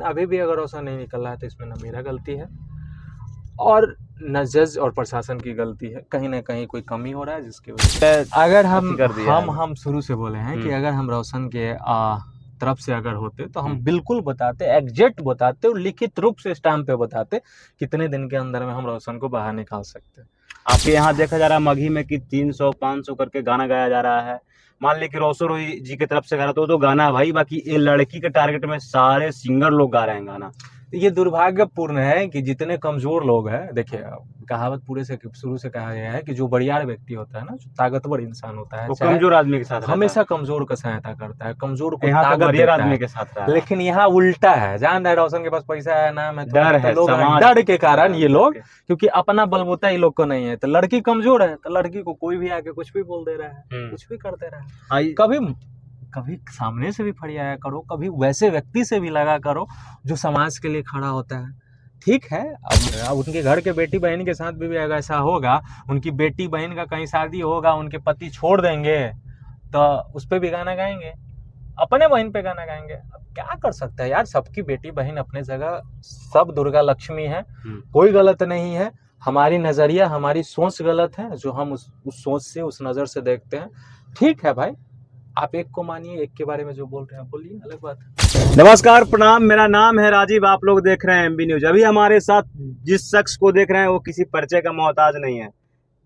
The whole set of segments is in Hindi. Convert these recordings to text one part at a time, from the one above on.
अभी भी अगर रोशन नहीं निकल रहा है तो इसमें ना मेरा गलती है और न जज और प्रशासन की गलती है। कहीं ना कहीं कोई कमी हो रहा है जिसकी वजह से अगर हम शुरू से बोले हैं कि अगर हम रोशन के तरफ से अगर होते तो हम बिल्कुल बताते, एग्जैक्ट बताते और लिखित रूप से स्टैम्प पे बताते कितने दिन के अंदर में हम रोशन को बाहर निकाल सकते। आपके यहाँ देखा जा रहा है मगही में कि 300-500 करके गाना गाया जा रहा है। मान ली कि रोशन रोही जी की तरफ से गा रहा तो गाना है भाई, बाकी ये लड़की के टारगेट में सारे सिंगर लोग गा रहे हैं गाना। ये दुर्भाग्यपूर्ण है कि जितने कमजोर लोग हैं, देखिए कहावत पूरे से शुरू से कहा गया है कि जो बड़ियार व्यक्ति होता है ना, जो ताकतवर इंसान होता है, वो कमजोर आदमी के साथ हमेशा कमजोर का सहायता करता है, कमजोर को यहाँ ताकत देता आदमी है। के साथ रहा। लेकिन यहाँ उल्टा है। जान रहे रोशन के पास पैसा है, नाम है, डर है, लोग डर के कारण ये लोग, क्योंकि अपना बलबूता ये लोग को नहीं है। तो लड़की कमजोर है तो लड़की को कोई भी आके कुछ भी बोल दे रहा है, कुछ भी कर दे रहा है। कभी सामने से भी फरियाया करो, कभी वैसे व्यक्ति से भी लगा करो जो समाज के लिए खड़ा होता है। ठीक है, अब उनके घर के बेटी बहन के साथ भी अगर ऐसा होगा, उनकी बेटी बहन का कहीं शादी होगा, उनके पति छोड़ देंगे तो उस पर भी गाना गाएंगे, अपने बहन पे गाना गाएंगे। अब क्या कर सकते हैं यार, सबकी बेटी बहन अपने जगह, सब दुर्गा लक्ष्मी है, कोई गलत नहीं है। हमारी नजरिया, हमारी सोच गलत है जो हम उस सोच से, उस नजर से देखते हैं। ठीक है भाई, आप एक को मानिए, एक के बारे में जो बोल रहे हैं बोलिए, अलग बात है। नमस्कार, प्रणाम, मेरा नाम है राजीव, आप लोग देख रहे हैं एमबी न्यूज। अभी हमारे साथ जिस शख्स को देख रहे हैं वो किसी परिचय का मोहताज नहीं है।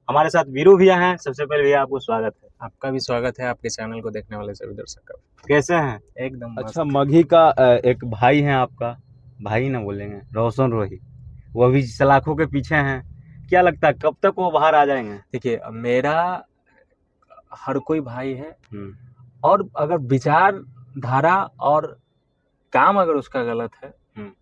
हमारे साथ वीरू भैया हैं। सबसे पहले भैया आपको स्वागत है। आपका भी स्वागत है, आपके चैनल को देखने वाले सभी दर्शक का। कैसे हैं? एकदम अच्छा, मगही का एक भाई है आपका, भाई ना बोलेंगे, रोशन रोही, वो अभी सलाखों के पीछे हैं। क्या लगता है कब तक वो बाहर आ जाएंगे? देखिए, मेरा हर कोई भाई है और अगर विचारधारा और काम अगर उसका गलत है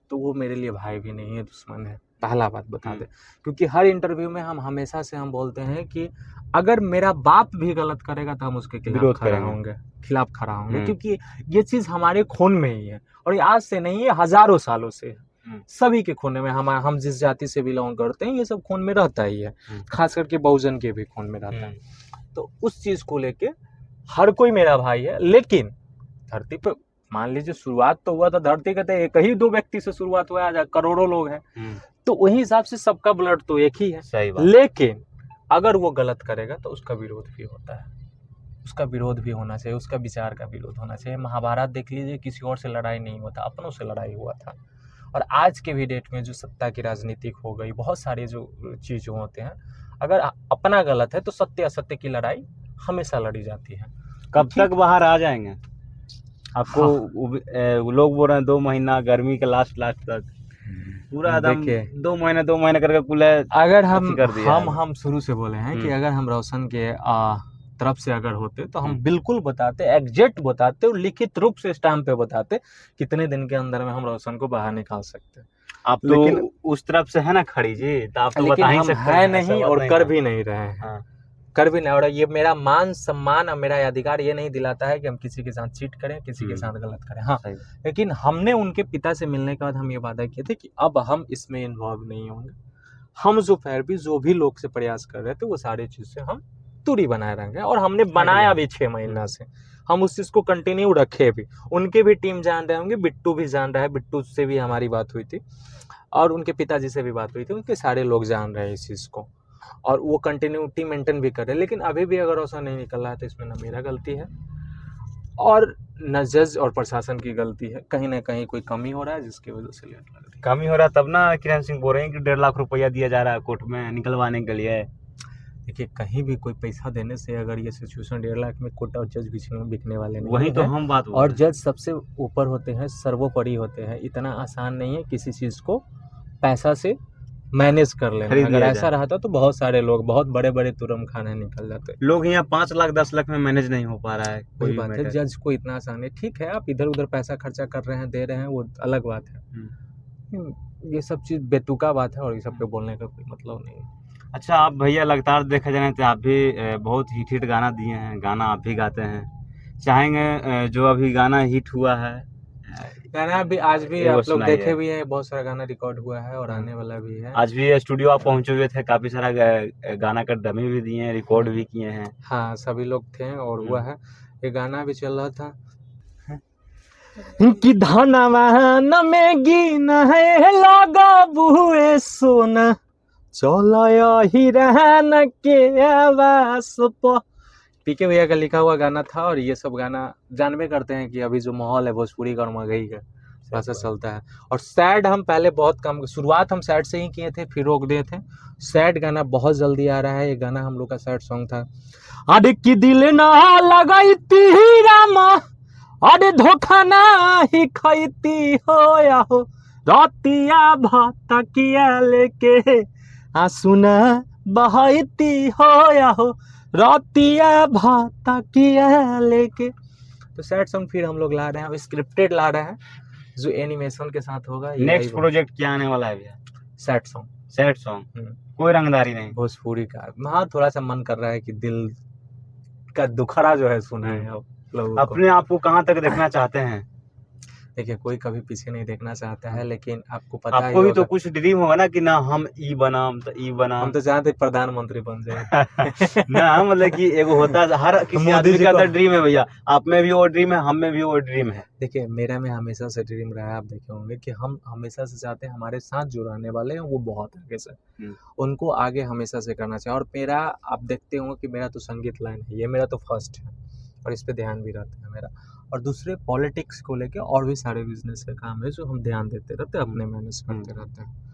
तो वो मेरे लिए भाई भी नहीं है, दुश्मन है। पहला बात बता दे, क्योंकि हर इंटरव्यू में हम हमेशा से हम बोलते हैं कि अगर मेरा बाप भी गलत करेगा तो हम उसके खिलाफ खड़ा होंगे, क्योंकि ये चीज हमारे खून में ही है। और ये आज से नहीं है, हजारों सालों से है। सभी के खून में, हम जिस जाति से बिलोंग करते हैं ये सब खून में रहता ही है, खास करके बहुजन के भी खून में रहता है। तो उस चीज को लेके हर कोई मेरा भाई है। लेकिन धरती पे मान लीजिए शुरुआत तो हुआ था, धरती कहते हैं एक ही दो व्यक्ति से शुरुआत हुआ है, करोड़ों लोग हैं, तो वही हिसाब से सबका ब्लड तो एक ही है। सही बात। लेकिन अगर वो गलत करेगा तो उसका विरोध भी होता है, उसका विरोध भी होना चाहिए, उसका विचार का विरोध होना चाहिए। महाभारत देख लीजिए, किसी और से लड़ाई नहीं हुआ था, अपनों से लड़ाई हुआ था। और आज के भी डेट में जो सत्ता की राजनीतिक हो गई, बहुत सारे जो चीज होते हैं, अगर अपना गलत है तो सत्य असत्य की लड़ाई हमेशा लड़ी जाती है। कब तक बाहर आ जाएंगे आपको? वो लोग बोल रहे हैं 2 महीना, गर्मी के लास्ट तक पूरा एकदम 2 महीने करके कुल अगर हम शुरू से बोले हैं कि अगर हम रोशन के तरफ से अगर होते तो हम बिल्कुल बताते, एग्जैक्ट बताते और लिखित रूप से स्टैम्प पे बताते कितने दिन के अंदर में हम रोशन को बाहर निकाल सकते। आप तो उस तरफ से है ना खड़ी जी, तो आप तो बता ही सकते हैं। नहीं और कर भी नहीं रहे हैं, कर भी नहीं। और ये मेरा मान सम्मान और मेरा अधिकार ये नहीं दिलाता है कि हम किसी के साथ चीट करें, किसी के साथ गलत करें। हाँ, लेकिन हमने उनके पिता से मिलने के बाद हम ये वादा किए थे कि अब हम इसमें इन्वॉल्व नहीं होंगे। हम जो भी लोग से प्रयास कर रहे थे वो सारी चीज से हम दूरी बनाए रहेंगे, और हमने बनाया भी 6 महीना से। हम उस चीज को कंटिन्यू रखे भी। उनके भी टीम जान रहे होंगे, बिट्टू भी जान रहा है, बिट्टू से भी हमारी बात हुई थी और उनके पिताजी से भी बात हुई थी, उनके सारे लोग जान रहे हैं इस चीज को और वो कंटिन्यूटी मेंटेन भी कर रहे हैं। लेकिन अभी भी अगर रोशन नहीं निकल रहा है तो इसमें ना मेरा गलती है और न जज और प्रशासन की गलती है। कहीं ना कहीं कोई कमी हो रहा है जिसकी वजह से लेट लग रही है। कमी हो रहा है तब ना किरण सिंह बोल रहे हैं कि 1.5 लाख रुपया दिया जा रहा है कोर्ट में निकलवाने के लिए। देखिए, कहीं भी कोई पैसा देने से अगर ये सिचुएशन 1.5 लाख में कोर्ट और जज बिकने वाले नहीं, वही तो हम बात। और जज सबसे ऊपर होते हैं, सर्वोपरि होते हैं। इतना आसान नहीं है किसी चीज को पैसा से मैनेज कर लेना। अगर ऐसा रहता तो बहुत सारे लोग, बहुत बड़े बड़े तुरम खाने निकल जाते। लोग यहाँ 5 लाख 10 लाख में मैनेज नहीं हो पा रहा है। कोई बात है, जज को इतना आसान है। ठीक है, आप इधर उधर पैसा खर्चा कर रहे हैं, दे रहे हैं, वो अलग बात है। ये सब चीज बेतुका बात है और ये सब पे बोलने का कोई मतलब नहीं है। अच्छा, आप भैया लगातार देखा जाए तो आप भी बहुत हिट गाना दिए हैं, गाना आप भी गाते हैं। चाहेंगे जो अभी गाना हिट हुआ है, गाना भी आज भी आप लोग देखे भी हैं, बहुत सारा गाना रिकॉर्ड हुआ है और आने वाला भी है। आज भी स्टूडियो आप पहुंचे हुए थे, काफी सारा गाना का डमी भी दिए हैं, रिकॉर्ड भी किए हैं। हाँ, सभी लोग थे और हुआ है। ये गाना भी चल रहा था। कि धनवान में गिन है लगा बुए सोना चलो ही रहन के आवास पर। पीके भैया का लिखा हुआ गाना था। और ये सब गाना जानबे करते हैं कि अभी जो माहौल है भोजपुरी का और मगही का वैसा चलता है। और सैड हम पहले बहुत कम, शुरुआत हम सैड से ही किए थे, फिर रोक दिए थे। सैड गाना बहुत जल्दी आ रहा है। ये गाना हम लोग का सैड सॉन्ग था। अरे की दिल ना लगाईती रामा, अरे धोखा ना ही खाईती हो या हो, रातिया भाता किया लेके आंसू ना बहाईती हो या हो, रातिया भाता किया लेके। तो सैड सॉन्ग फिर हम लोग ला रहे हैं, अब स्क्रिप्टेड ला रहे हैं जो एनिमेशन के साथ होगा। नेक्स्ट प्रोजेक्ट क्या आने वाला है भैया? Sad song. सैड सॉन्ग, कोई रंगदारी नहीं, भोजपुरी का। हाँ थोड़ा सा मन कर रहा है कि दिल का दुखड़ा जो है सुना है अब लोगों को। अपने आप को कहाँ तक देखना चाहते हैं? देखिए कोई कभी पीछे नहीं देखना चाहता है, लेकिन आपको पता है आपको भी तो कुछ ड्रीम होगा ना कि ना हम ई बनाम तो ई बनाम। हम तो चाहते प्रधानमंत्री बन जाए ना मतलब कि एगो होता है, हर किसी आदमी का तो ड्रीम है भैया। आप में भी वो ड्रीम है, हम में भी वो ड्रीम है। देखिए मेरा में हमेशा से ड्रीम रहा है। आप देखे होंगे कि हम हमेशा से चाहते हैं हमारे साथ जो रहने वाले हैं वो बहुत आगे से, उनको आगे हमेशा से करना चाहिए। और मेरा आप देखते होंगे कि मेरा तो संगीत लाइन है, ये मेरा तो फर्स्ट है और इस पे ध्यान भी रहता है मेरा। और दूसरे पॉलिटिक्स को लेके और भी सारे बिजनेस के काम है जो हम ध्यान देते रहते हैं, अपने मेहनत करते रहते हैं।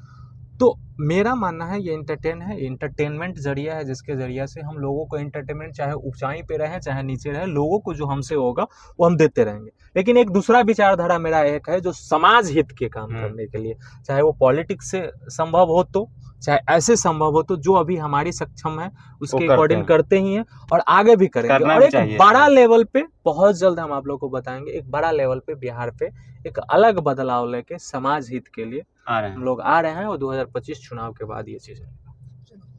तो मेरा मानना है ये इंटरटेनमेंट जरिया है, जिसके जरिया से हम लोगों को एंटरटेनमेंट, चाहे ऊंचाई पे रहे चाहे नीचे रहे, लोगों को जो हमसे होगा वो हम देते रहेंगे। लेकिन एक दूसरा विचारधारा मेरा एक है जो समाज हित के काम करने के लिए, चाहे वो पॉलिटिक्स से संभव हो तो, चाहे ऐसे संभव हो तो, जो अभी हमारी सक्षम है उसके अकॉर्डिंग करते ही हैं और आगे भी करेंगे। और एक बड़ा लेवल पे बहुत जल्द हम आप लोग को बताएंगे, एक बड़ा लेवल पे बिहार पे एक अलग बदलाव लेके समाज हित के लिए हम लोग आ रहे हैं। और 2025 चुनाव के बाद ये चीज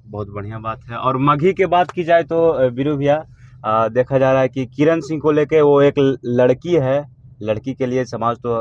बहुत बढ़िया बात है। और मगही के बात की जाए तो बीरू भैया देखा जा रहा है कि किरण सिंह को लेके वो एक लड़की है, लड़की के लिए समाज तो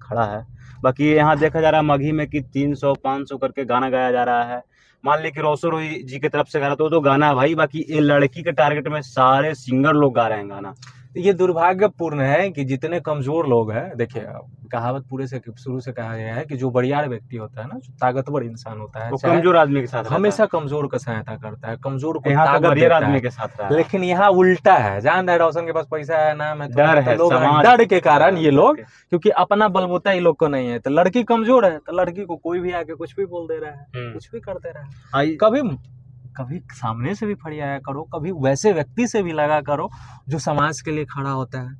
खड़ा है। बाकी यहाँ देखा जा रहा है मगही में कि 300-500 करके गाना गाया जा रहा है। मान ली कि रोसो जी की तरफ से गा रहा तो गाना है भाई, बाकी ये लड़की के टारगेट में सारे सिंगर लोग गा रहे हैं गाना। ये दुर्भाग्यपूर्ण है कि जितने कमजोर लोग हैं, देखिए कहावत पूरे से शुरू से कहा गया है कि जो बड़ियार व्यक्ति होता है ना, जो ताकतवर इंसान होता है, वो कमजोर आदमी के साथ हमेशा कमजोर का सहायता करता है, कमजोर को ताकत देता है, आदमी के साथ है। लेकिन यहाँ उल्टा है। जान रहे रोशन के पास पैसा है, नाम है, डर है, डर के कारण ये लोग, क्योंकि अपना बलबूता ये लोग को नहीं है। तो लड़की कमजोर है तो लड़की को कोई भी आके कुछ भी बोल दे रहा है, कुछ भी कर दे रहा है। कभी सामने से भी फरियाया करो, कभी वैसे व्यक्ति से भी लगा करो जो समाज के लिए खड़ा होता है।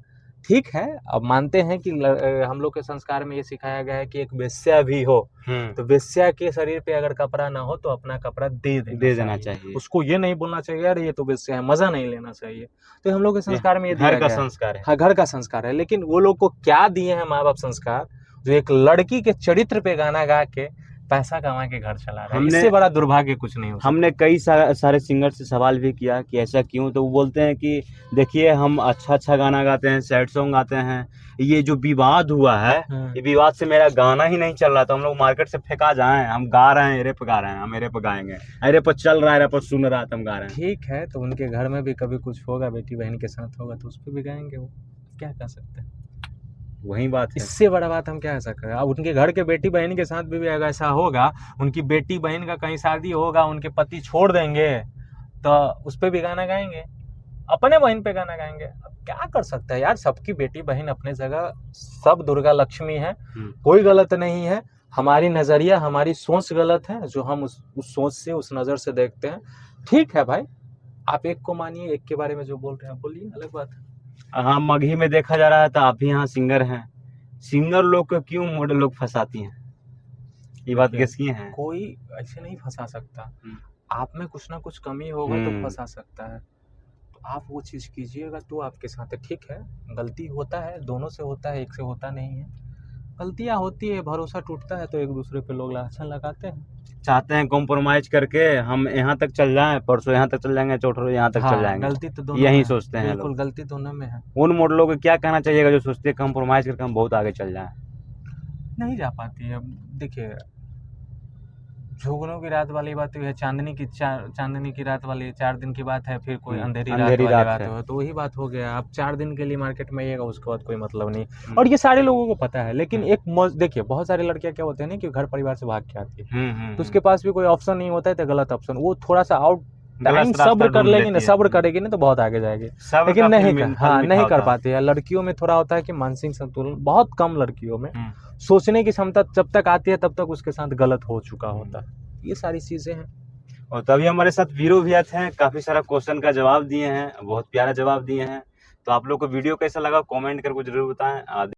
ठीक है, अब मानते हैं कि हम लोग के संस्कार में ये सिखाया गया है कि एक वेश्या भी हो तो वेश्या के शरीर पे अगर कपड़ा ना हो तो अपना कपड़ा दे देना चाहिए। उसको ये नहीं बोलना चाहिए यार ये तो वेश्या है, मजा नहीं लेना चाहिए। तो हम लोग के संस्कार में ये घर का संस्कार है। हाँ, घर का संस्कार है। लेकिन वो लोग को क्या दिए हैं माँ बाप संस्कार, जो एक लड़की के चरित्र पे गाना गा के पैसा कमा के घर चला रहा है। इससे बड़ा दुर्भाग्य कुछ नहीं हो सकता। हमने कई सारे सिंगर से सवाल भी किया कि ऐसा क्यों, तो वो बोलते हैं कि देखिए हम अच्छा गाना गाते हैं, सैड सॉन्ग गाते हैं, ये जो विवाद हुआ है ये विवाद से मेरा गाना ही नहीं चल रहा, तो हम लोग मार्केट से फेंका जाए, हम गा रहे हैं, रेप गा रहे हैं, हम रेप गाएंगे, रेप चल रहा है, रेप सुन रहा है, हम गा रहे हैं। ठीक है, तो उनके घर में भी कभी कुछ होगा, बेटी बहन के साथ होगा तो उस पर भी गाएंगे, वो क्या कर सकते हैं। वही बात है, इससे बड़ा बात हम क्या ऐसा करें। अब उनके घर के बेटी बहन के साथ भी अगर ऐसा होगा, उनकी बेटी बहन का कहीं शादी होगा, उनके पति छोड़ देंगे तो उस पर भी गाना गाएंगे, अपने बहन पे गाना गाएंगे। अब क्या कर सकता है यार, सबकी बेटी बहन अपने जगह, सब दुर्गा लक्ष्मी है, कोई गलत नहीं है। हमारी नजरिया, हमारी सोच गलत है, जो हम उस सोच से, उस नजर से देखते हैं। ठीक है भाई, आप एक को मानिए, एक के बारे में जो बोल रहे हैं बोलिए, अलग बात है। हाँ, मगही में देखा जा रहा है तो आप भी यहाँ सिंगर हैं, सिंगर लोग को क्यों मॉडल लोग फंसाती हैं, ये बात किसकी है? कोई ऐसे नहीं फंसा सकता, आप में कुछ ना कुछ कमी होगा तो फंसा सकता है, तो आप वो चीज कीजिएगा तो आपके साथ है। ठीक है, गलती होता है, दोनों से होता है, एक से होता नहीं है, गलतियां होती है, भरोसा टूटता है तो एक दूसरे पे लोग लाछन लगाते हैं। चाहते हैं कॉम्प्रोमाइज करके हम यहाँ तक चल जाएं, परसों यहाँ तक चल जाएंगे, चौथों यहाँ तक चल जाएंगे। गलती तो दोनों यही सोचते हैं बिल्कुल, गलती दोनों में है। उन मॉडलों को क्या कहना चाहिएगा जो सोचते हैं कॉम्प्रोमाइज करके हम बहुत आगे चल जाएं? नहीं जा पाती है। देखिए जुगनू की रात वाली बात तो है, चांदनी की रात वाली 4 दिन की बात है, फिर कोई अंधेरी रात अंधेरी वाली रात बात है। हो, तो वही बात हो गया। आप 4 दिन के लिए मार्केट में आइएगा, उसके बाद कोई मतलब नहीं। और ये सारे लोगों को पता है, लेकिन एक देखिए बहुत सारी लड़कियां क्या होते हैं ना कि घर परिवार से भाग के आती है, तो उसके पास भी कोई ऑप्शन नहीं होता है, तो गलत ऑप्शन, वो थोड़ा सा आउट टाइम सब्र कर लेगी ना, सब्र करेगी ना, तो बहुत आगे जाएगी, लेकिन नहीं कर, हाँ नहीं कर पाती है। लड़कियों में थोड़ा होता है कि मानसिक संतुलन बहुत कम, लड़कियों में सोचने की क्षमता जब तक आती है तब तक उसके साथ गलत हो चुका होता है। ये सारी चीजें हैं। और तभी हमारे साथ वीरू भैया थे, काफी सारा क्वेश्चन का जवाब दिए हैं, बहुत प्यारा जवाब दिए हैं। तो आप लोग को वीडियो कैसा लगा कमेंट करके जरूर बताएं।